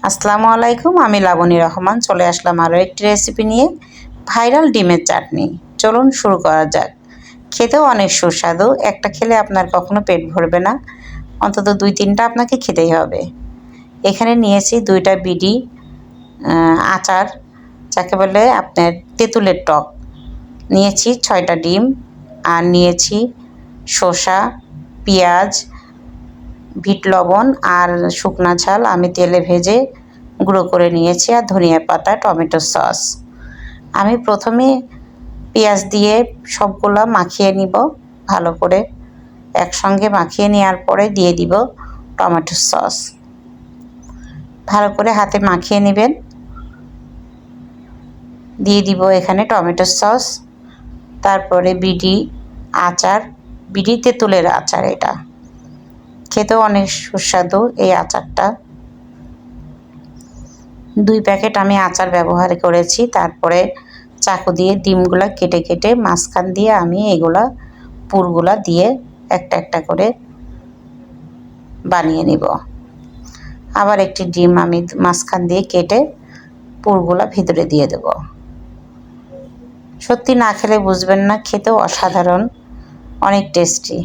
আসসালামু আলাইকুম, আমি লাবণী রহমান চলে আসলাম আরও একটি রেসিপি নিয়ে। ভাইরাল ডিমের চাটনি। চলুন শুরু করা যাক। খেতেও অনেক সুস্বাদু। একটা খেলে আপনার কখনো পেট ভরবে না, অন্তত 2-3টা আপনাকে খেতেই হবে। এখানে নিয়েছি 2টা বিডি আচার, যাকে বলে আপনার তেঁতুলের টক। নিয়েছি 6টা ডিম, আর নিয়েছি শসা, পেঁয়াজ, বিট লবণ আর শুকনা ঝাল আমি তেলে ভেজে গুঁড়ো করে নিয়েছি, আর ধনিয়া পাতা, টমেটো সস। আমি প্রথমে পেঁয়াজ দিয়ে সবগুলো মাখিয়ে নিব ভালো করে। একসঙ্গে মাখিয়ে নেওয়ার পরে দিয়ে দিব টমেটো সস। ভালো করে হাতে মাখিয়ে নেবেন। দিয়ে দিব এখানে টমেটো সস, তারপরে বিডি আচার, বিডি তেঁতুলের আচার। এটা খেতেও অনেক সুস্বাদু এই আচারটা। 2 প্যাকেট আমি আচার ব্যবহার করেছি। তারপরে চাকু দিয়ে ডিমগুলা কেটে কেটে মাঝখান দিয়ে আমি এগুলা পুরগুলা দিয়ে একটা একটা করে বানিয়ে নিব। আবার একটি ডিম আমি মাঝখান দিয়ে কেটে পুরগুলা ভিতরে দিয়ে দেব। সত্যি না খেলে বুঝবেন না, খেতেও অসাধারণ, অনেক টেস্টি।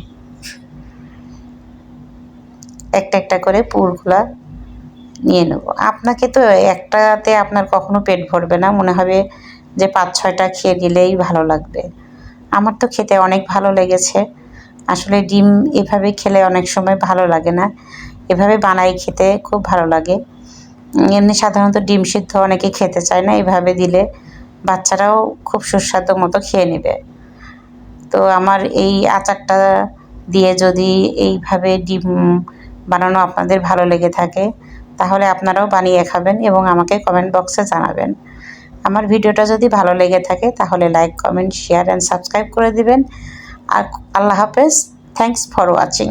একটা একটা করে পুরগুলা নিয়ে নেব। আপনাকে তো একটাতে আপনার কখনো পেট ভরবে না, মনে হবে যে 5-6টা খেয়ে নিলেই ভালো লাগবে। আমার তো খেতে অনেক ভালো লেগেছে। আসলে ডিম এভাবে খেলে অনেক সময় ভালো লাগে না, এভাবে বানাই খেতে খুব ভালো লাগে। এমনি সাধারণত ডিম সিদ্ধ অনেকে খেতে চায় না, এভাবে দিলে বাচ্চারাও খুব সুস্বাদু মতো খেয়ে নেবে। তো আমার এই আচারটা দিয়ে যদি এইভাবে ডিম বানানো আপনাদের ভালো লেগে থাকে, তাহলে আপনারাও বানিয়ে খাবেন এবং আমাকে কমেন্ট বক্সে জানাবেন। আমার ভিডিওটা যদি ভালো লেগে থাকে তাহলে like, comment, share and subscribe করে দিবেন। আর আল্লাহ হাফেজ। Thanks for watching.